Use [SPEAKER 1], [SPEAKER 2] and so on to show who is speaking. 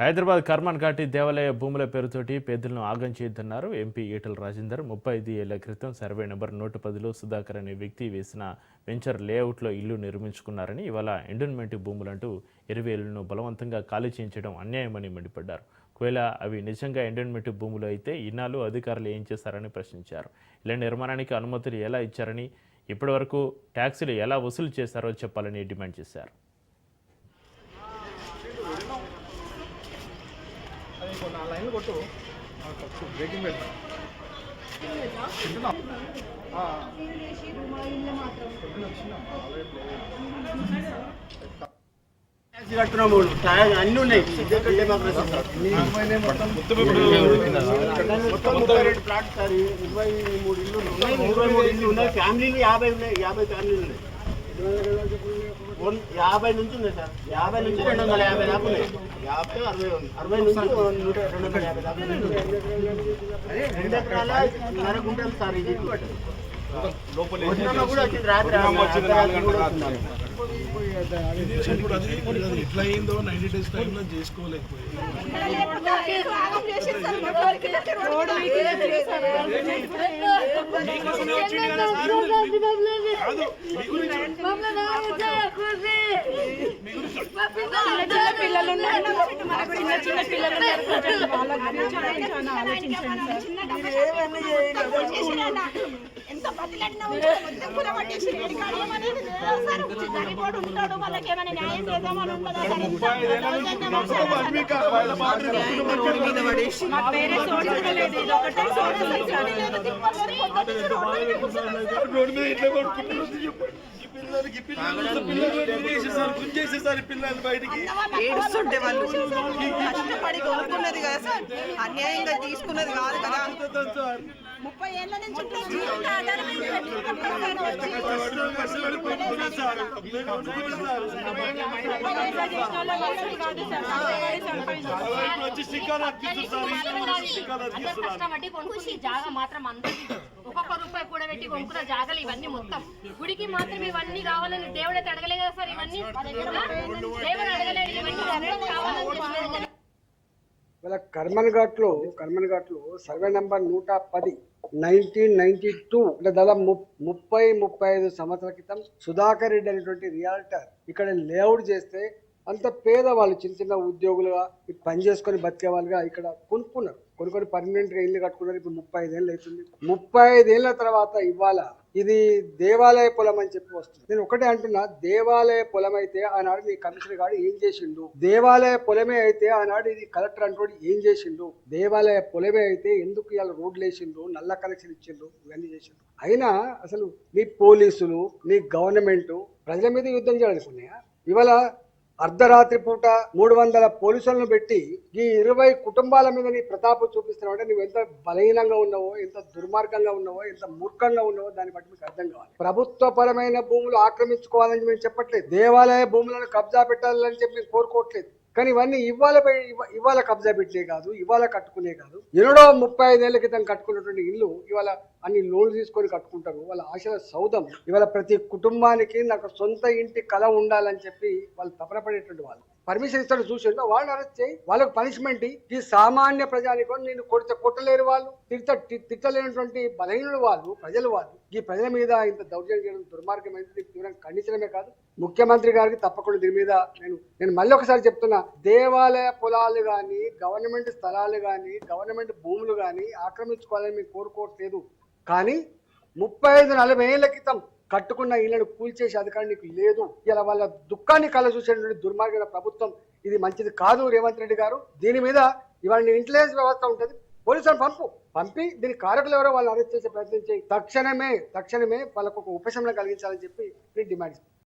[SPEAKER 1] హైదరాబాద్ కర్మన్ ఘాటి దేవాలయ భూముల పేరుతోటి పేదలను ఆగం చేయొద్దన్నారు ఎంపీ ఈటల రాజేందర్. 35 ఏళ్ల క్రితం సర్వే నెంబర్ 110లో సుధాకర్ అనే వ్యక్తి వేసిన వెంచర్ లేఅవుట్లో ఇల్లు నిర్మించుకున్నారని, ఇవాళ ఎండోన్మెంట్ భూములంటూ 20 ఏళ్లను బలవంతంగా ఖాళీ చేయించడం అన్యాయమని మండిపడ్డారు. ఒకవేళ అవి నిజంగా ఎండోన్మెంట్ భూములు అయితే ఇన్నాళ్ళు అధికారులు ఏం చేశారని ప్రశ్నించారు. ఇళ్ల నిర్మాణానికి అనుమతులు ఎలా ఇచ్చారని, ఇప్పటివరకు ట్యాక్సులు ఎలా వసూలు చేశారో చెప్పాలని డిమాండ్ చేశారు.
[SPEAKER 2] లైన్ కొట్టు బ్రేకింగ్ పెడతా
[SPEAKER 3] కట్టున్నాము అన్ని ఉన్నాయి. మొత్తం 32 ప్లాట్స్ సార్, 23 ఇల్లు ఉన్నాయి. 23 ఇల్లు ఉన్నాయి. ఫ్యామిలీలు 50 ఉన్నాయి. 50 ఫ్యామిలీలు ఉన్నాయి. 50 నుంచి ఉన్నాయి సార్. 50 నుంచి 250 దాకా ఉన్నాయి. 50, 60 నుంచి 250 దాకా 2 ఎకరాల 1.5 గుంటలు సార్. ఇది కూడా వచ్చింది రాత్రి
[SPEAKER 2] ఎట్లా అయిందో 90 days టైంలో చేసుకోలేకపోయింది.
[SPEAKER 4] ఎంత బతిలాడినా కుల పట్టేసి చనిపోడు ఉంటాడు. వాళ్ళకి ఏమైనా న్యాయం చేద్దామని ఉంటుందా?
[SPEAKER 5] ఏడుస్తుంటే వాళ్ళు కష్టపడి కొనుక్కున్నది కదా సార్, అన్యాయంగా తీసుకున్నది కాదు కదా.
[SPEAKER 4] 30 ఏళ్ల నుంచి జీవిత ఆధారమైన
[SPEAKER 6] కష్టపడి జాగా మాత్రం అందరికీ ఒక్కొక్క రూపాయి కూడా పెట్టి కొనుక్కున్న జాగాలు ఇవన్నీ మొత్తం గుడికి మాత్రం ఇవన్నీ కావాలని దేవుడైతే అడగలేదు కదా సార్. ఇవన్నీ దేవుడు అడగలేడు. ఇవన్నీ కావాలని
[SPEAKER 7] ఇవాళ కర్మన్ ఘాట్లో సర్వే నెంబర్ 110 1992 అంటే దాదాపు 30-35 సంవత్సరాల క్రితం సుధాకర్ రెడ్డి అనేటువంటి రియాల్టర్ ఇక్కడ లేఅవుట్ చేస్తే అంత పేదవాళ్ళు చిన్న చిన్న ఉద్యోగులుగా పని చేసుకొని బతికే వాళ్ళుగా ఇక్కడ కొనుక్కున్నారు. కొనుక్కొని పర్మనెంట్గా ఇల్లు కట్టుకున్నారు. ఇప్పుడు 35 ఏళ్ళు అవుతుంది. 35 ఏళ్ళ తర్వాత ఇవాళ ఇది దేవాలయ పొలం అని చెప్పి వస్తుంది. నేను ఒకటే అంటున్నా, దేవాలయ పొలం అయితే ఆనాడు నీ కమిషనర్ గారు ఏం చేసిండు? దేవాలయ పొలమే అయితే ఆనాడు ఇది కలెక్టర్ అంటోడు ఏం చేసిండు? దేవాలయ పొలమే అయితే ఎందుకు ఇలా రోడ్లు వేసిండు, నల్ల కనెక్షన్ ఇచ్చిండు, ఇవన్నీ చేసిండు? అయినా అసలు నీ పోలీసులు, నీ గవర్నమెంట్ ప్రజల మీద యుద్ధం చేయాలనుకున్నాయా? ఇవాళ అర్ధరాత్రి పూట 300 పోలీసులను పెట్టి ఈ 20 కుటుంబాల మీద నీ ప్రతాపం చూపిస్తున్నావు అంటే నువ్వు ఎంత బలహీనంగా ఉన్నావో, ఎంత దుర్మార్గంగా ఉన్నావో, ఎంత మూర్ఖంగా ఉన్నావో దాన్ని బట్టి మీకు అర్థం కావాలి. ప్రభుత్వపరమైన భూములు ఆక్రమించుకోవాలని మేము చెప్పట్లేదు, దేవాలయ భూములను కబ్జా పెట్టాలని చెప్పి మేము కోరుకోవట్లేదు. కానీ ఇవన్నీ ఇవాళ కబ్జా పెట్టలే కాదు, ఇవాళ కట్టుకునే కాదు, ఎన్నడో 35 ఏళ్ల క్రితం కట్టుకున్నటువంటి ఇల్లు ఇవాళ అన్ని లోన్లు తీసుకొని కట్టుకుంటారు. వాళ్ళ ఆశల సౌధం. ఇవాళ ప్రతి కుటుంబానికి నాకు సొంత ఇంటి కళ ఉండాలని చెప్పి వాళ్ళు తపన పడేటువంటి వాళ్ళు పర్మిషన్ ఇస్తాడు చూసిండో వాళ్ళని అరెస్ట్ చేయి, వాళ్ళకు పనిష్మెంట్. ఈ సామాన్య ప్రజానికో నేను కొట్టలేరు, వాళ్ళు తిట్టలేనటువంటి బలహీనులు వాళ్ళు, ప్రజలు వాళ్ళు. ఈ ప్రజల మీద ఇంత దౌర్జన్యం చేయడం దుర్మార్గమైనది, తీవ్రంగా ఖండించడమే కాదు ముఖ్యమంత్రి గారికి తప్పకుండా దీని మీద నేను మళ్ళీ ఒకసారి చెప్తున్నా, దేవాలయ పొలాలు కానీ, గవర్నమెంట్ స్థలాలు కానీ, గవర్నమెంట్ భూములు కానీ ఆక్రమించుకోవాలని మేము కోరుకోవట్లేదు. కానీ 35-40 ఏళ్ల క్రితం కట్టుకున్న ఇళ్లను కూల్చేసే అధికారం నీకు లేదు. ఇలా వాళ్ళ దుఃఖాన్ని కళ్ళ చూసేటువంటి దుర్మార్గమైన ప్రభుత్వం ఇది మంచిది కాదు. రేవంత్ రెడ్డి గారు దీని మీద ఇవాళ ఇంటెలిజెన్స్ వ్యవస్థ ఉంటుంది, పోలీసులను పంపి దీని కారకులు ఎవరో వాళ్ళని అరెస్ట్ చేసే ప్రయత్నం చేయి. తక్షణమే వాళ్ళకు ఒక ఉపశమనం కలిగించాలని చెప్పి నేను డిమాండ్